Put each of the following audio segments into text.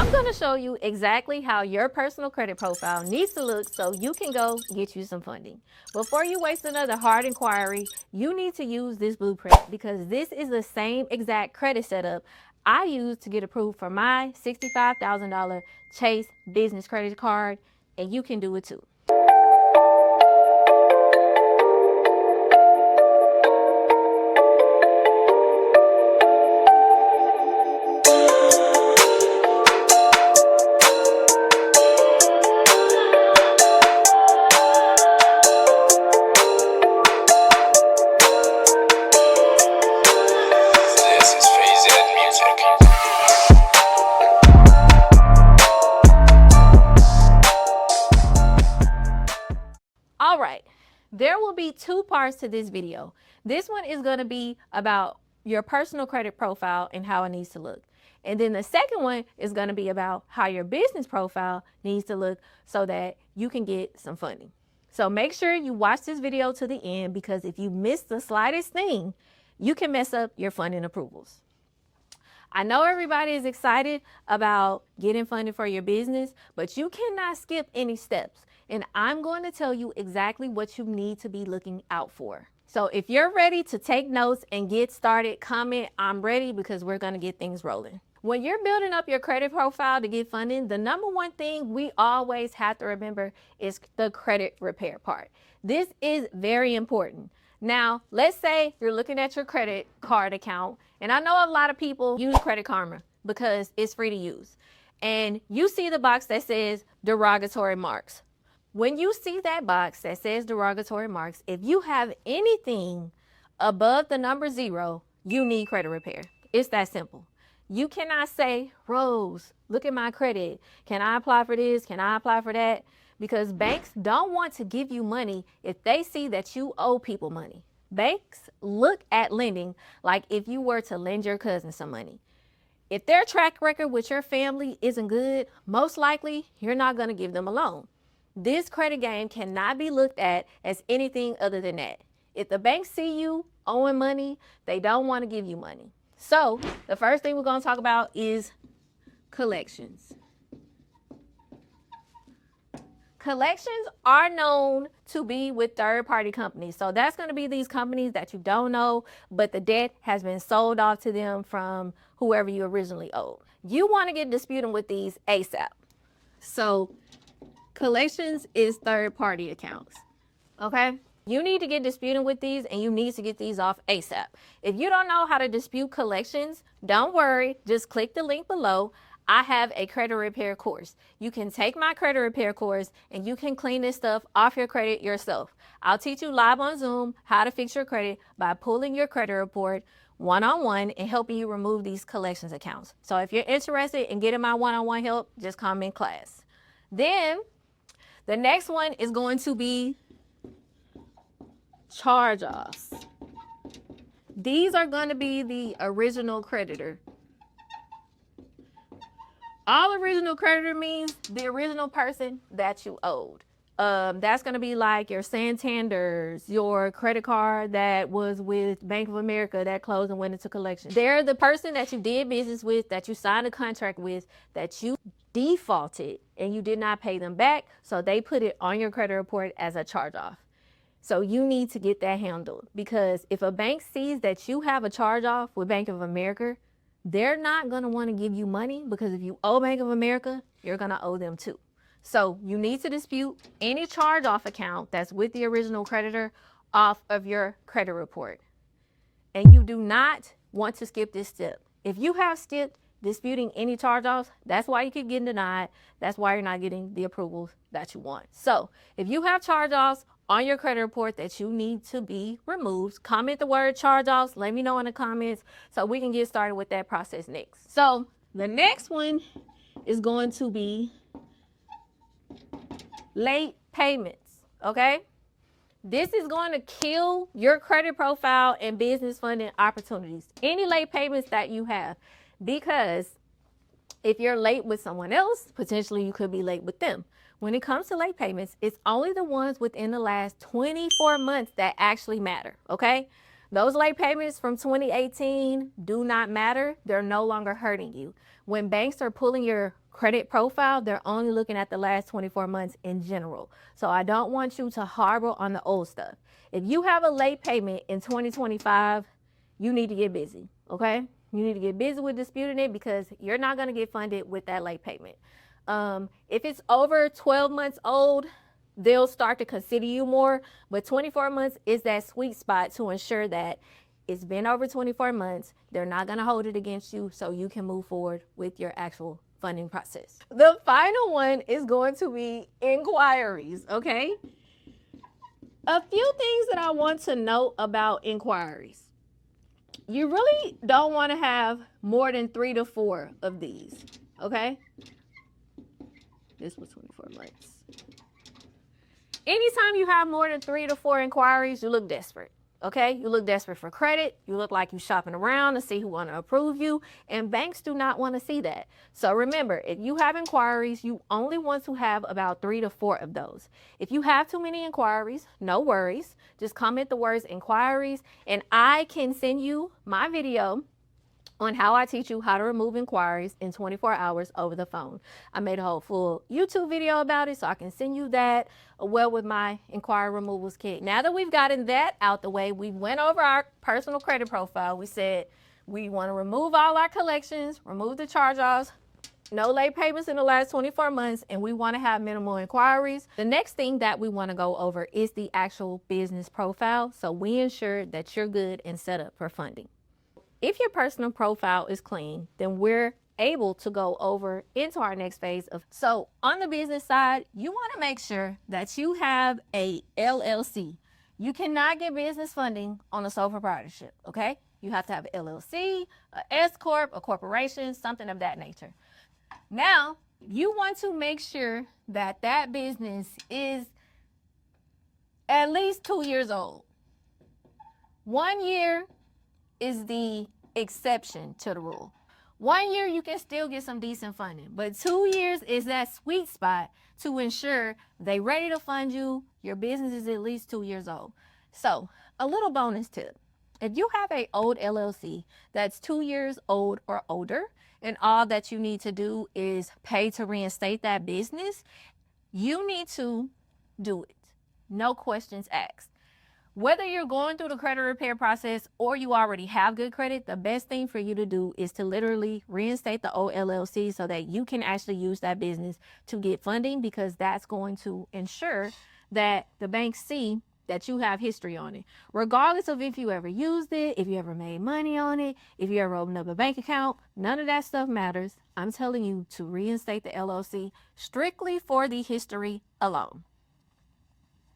I'm going to show you exactly how your personal credit profile needs to look so you can go get you some funding. Before you waste another hard inquiry, you need to use this blueprint because this is the same exact credit setup I used to get approved for my $65,000 Chase business credit card, and you can do it too. All right, there will be two parts to this video. This one is going to be about your personal credit profile and how it needs to look. And then the second one is going to be about how your business profile needs to look so that you can get some funding. So make sure you watch this video to the end, because if you miss the slightest thing, you can mess up your funding approvals. I know everybody is excited about getting funded for your business, but you cannot skip any steps. And I'm going to tell you exactly what you need to be looking out for. So if you're ready to take notes and get started, comment "I'm ready," because we're going to get things rolling. When you're building up your credit profile to get funding, the number one thing we always have to remember is the credit repair part. This is very important. Now, let's say you're looking at your credit card account, and I know a lot of people use Credit Karma because it's free to use. And you see the box that says derogatory marks. When you see that box that says derogatory marks, if you have anything above the number 0, you need credit repair. It's that simple. You cannot say, "Rose, look at my credit. Can I apply for this? Can I apply for that?" Because banks don't want to give you money if they see that you owe people money. Banks look at lending like if you were to lend your cousin some money. If their track record with your family isn't good, most likely you're not going to give them a loan. This credit game cannot be looked at as anything other than that. If the banks see you owing money, they don't want to give you money. So the first thing we're going to talk about is collections. Collections are known to be with third-party companies. So that's going to be these companies that you don't know, but the debt has been sold off to them from whoever you originally owed. You want to get disputing with these ASAP. So collections is third-party accounts, okay? You need to get disputing with these, and you need to get these off ASAP. If you don't know how to dispute collections, don't worry. Just click the link below. I have a credit repair course. You can take my credit repair course and you can clean this stuff off your credit yourself. I'll teach you live on Zoom how to fix your credit by pulling your credit report one-on-one and helping you remove these collections accounts. So if you're interested in getting my one-on-one help, just come in class. Then the next one is going to be charge-offs. These are going to be the original creditor. All original creditor means the original person that you owed. That's going to be like your Santander's, your credit card that was with Bank of America that closed and went into collection. They're the person that you did business with, that you signed a contract with, that you defaulted and you did not pay them back. So they put it on your credit report as a charge-off. So you need to get that handled, because if a bank sees that you have a charge-off with Bank of America, they're not going to want to give you money, because if you owe Bank of America, you're going to owe them too. So you need to dispute any charge-off account that's with the original creditor off of your credit report. And you do not want to skip this step. If you have skipped disputing any charge-offs, that's why you keep getting denied. That's why you're not getting the approvals that you want. So if you have charge-offs on your credit report that you need to be removed, comment the word charge-offs. Let me know in the comments so we can get started with that process next. So the next one is going to be late payments, okay? This is going to kill your credit profile and business funding opportunities. Any late payments that you have, because if you're late with someone else, potentially you could be late with them. When it comes to late payments, it's only the ones within the last 24 months that actually matter, okay? Those late payments from 2018 do not matter. They're no longer hurting you. When banks are pulling your credit profile, they're only looking at the last 24 months in general. So I don't want you to harbor on the old stuff. If you have a late payment in 2025, you need to get busy, okay? You need to get busy with disputing it because you're not going to get funded with that late payment. If it's over 12 months old, they'll start to consider you more, but 24 months is that sweet spot to ensure that it's been over 24 months. They're not going to hold it against you, so you can move forward with your actual funding process. The final one is going to be inquiries, okay? A few things that I want to note about inquiries. You really don't want to have more than 3 to 4 of these, okay? This was 24 months. Anytime you have more than 3 to 4 inquiries, you look desperate, okay? You look desperate for credit. You look like you're shopping around to see who want to approve you, and banks do not want to see that. So remember, if you have inquiries, you only want to have about 3 to 4 of those. If you have too many inquiries, no worries. Just comment the words inquiries, and I can send you my video on how I teach you how to remove inquiries in 24 hours over the phone. I made a whole full YouTube video about it, so I can send you that well with my inquiry removals kit. Now that we've gotten that out the way, we went over our personal credit profile. We said we want to remove all our collections, remove the charge-offs, no late payments in the last 24 months, and we want to have minimal inquiries. The next thing that we want to go over is the actual business profile, so we ensure that you're good and set up for funding. If your personal profile is clean, then we're able to go over into our next phase of, so on the business side, you want to make sure that you have a LLC. You cannot get business funding on a sole proprietorship, okay? You have to have an LLC, a S Corp, a corporation, something of that nature. Now, you want to make sure that that business is at least 2 years old. 1 year is the exception to the rule. 1 year, you can still get some decent funding, but 2 years is that sweet spot to ensure they ready to fund you. Your business is at least 2 years old. So a little bonus tip. If you have a old LLC that's 2 years old or older, and all that you need to do is pay to reinstate that business, you need to do it. No questions asked. Whether you're going through the credit repair process or you already have good credit, the best thing for you to do is to literally reinstate the old LLC so that you can actually use that business to get funding, because that's going to ensure that the banks see that you have history on it. Regardless of if you ever used it, if you ever made money on it, if you ever opened up a bank account, none of that stuff matters. I'm telling you to reinstate the LLC strictly for the history alone.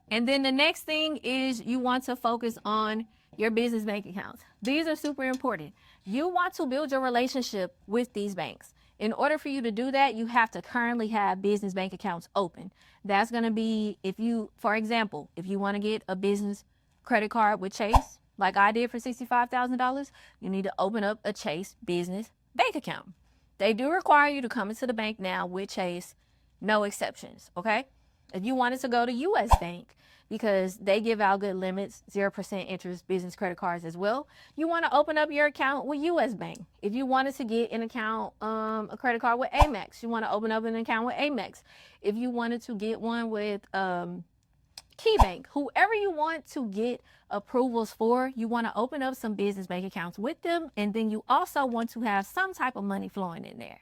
And then the next thing is you want to focus on your business bank accounts. These are super important. You want to build your relationship with these banks. In order for you to do that, you have to currently have business bank accounts open. That's going to be, if you, for example, if you want to get a business credit card with Chase, like I did for $65,000, you need to open up a Chase business bank account. They do require you to come into the bank now with Chase, no exceptions, okay? If you wanted to go to U.S. Bank, because they give out good limits, 0% interest business credit cards as well, you want to open up your account with U.S. Bank. If you wanted to get an account, a credit card with Amex, you want to open up an account with Amex. If you wanted to get one with KeyBank, whoever you want to get approvals for, you want to open up some business bank accounts with them, and then you also want to have some type of money flowing in there.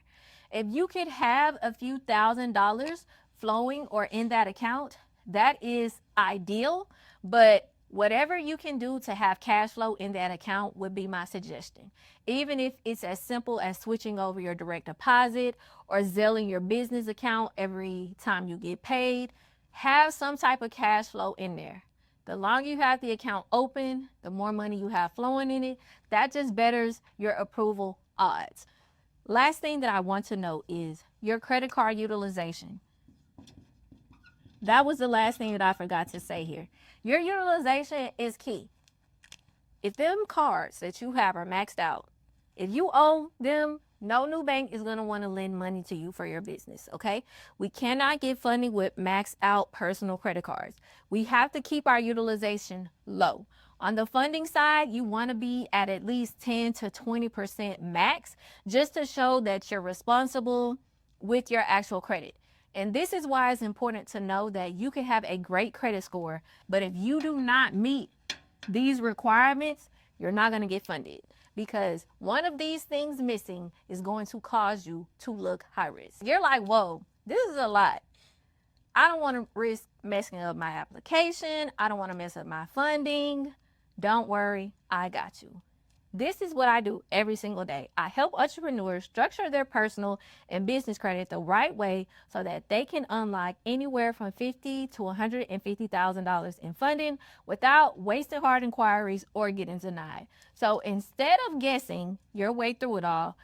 If you could have a few $1,000s flowing or in that account, that is ideal, but whatever you can do to have cash flow in that account would be my suggestion. Even if it's as simple as switching over your direct deposit or Zelling your business account every time you get paid, have some type of cash flow in there. The longer you have the account open, the more money you have flowing in it. That just betters your approval odds. Last thing that I want to note is your credit card utilization. That was the last thing that I forgot to say here. Your utilization is key. If them cards that you have are maxed out, if you owe them, no new bank is going to want to lend money to you for your business, okay? We cannot get funding with maxed out personal credit cards. We have to keep our utilization low. On the funding side, you want to be at least 10 to 20% max, just to show that you're responsible with your actual credit. And this is why it's important to know that you can have a great credit score, but if you do not meet these requirements, you're not going to get funded, because one of these things missing is going to cause you to look high risk. You're like, whoa, this is a lot. I don't want to risk messing up my application. I don't want to mess up my funding. Don't worry, I got you. This is what I do every single day. I help entrepreneurs structure their personal and business credit the right way so that they can unlock anywhere from $50,000 to $150,000 in funding without wasting hard inquiries or getting denied. So instead of guessing your way through it all,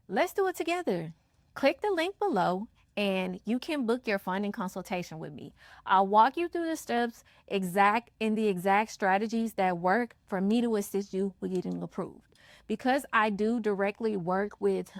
let's do it together. Click the link below and you can book your funding consultation with me. I'll walk you through the steps in the exact strategies that work for me to assist you with getting approved. Because I do directly work with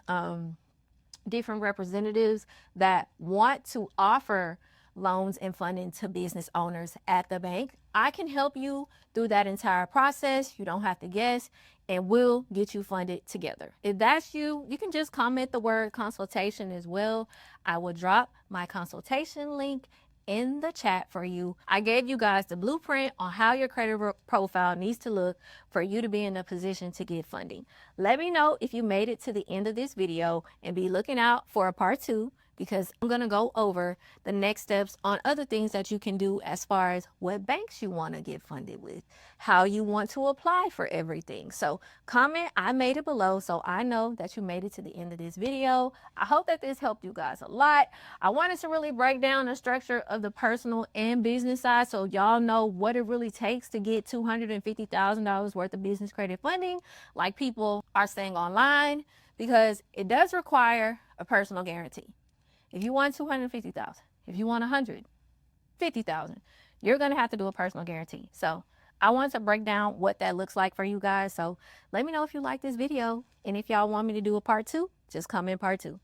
different representatives that want to offer loans and funding to business owners at the bank, I can help you through that entire process. You don't have to guess, and we'll get you funded together. If that's you, you can just comment the word consultation as well. I will drop my consultation link in the chat for you. I gave you guys the blueprint on how your credit profile needs to look for you to be in a position to get funding. Let me know if you made it to the end of this video, and be looking out for a part 2, because I'm going to go over the next steps on other things that you can do as far as what banks you want to get funded with, how you want to apply for everything. So comment I made it below so I know that you made it to the end of this video. I hope that this helped you guys a lot. I wanted to really break down the structure of the personal and business side so y'all know what it really takes to get $250,000 worth of business credit funding, like people are saying online, because it does require a personal guarantee. If you want 250,000, if you want 150,000, you're going to have to do a personal guarantee. So I want to break down what that looks like for you guys. So let me know if you like this video, and if y'all want me to do a part 2, just comment part 2.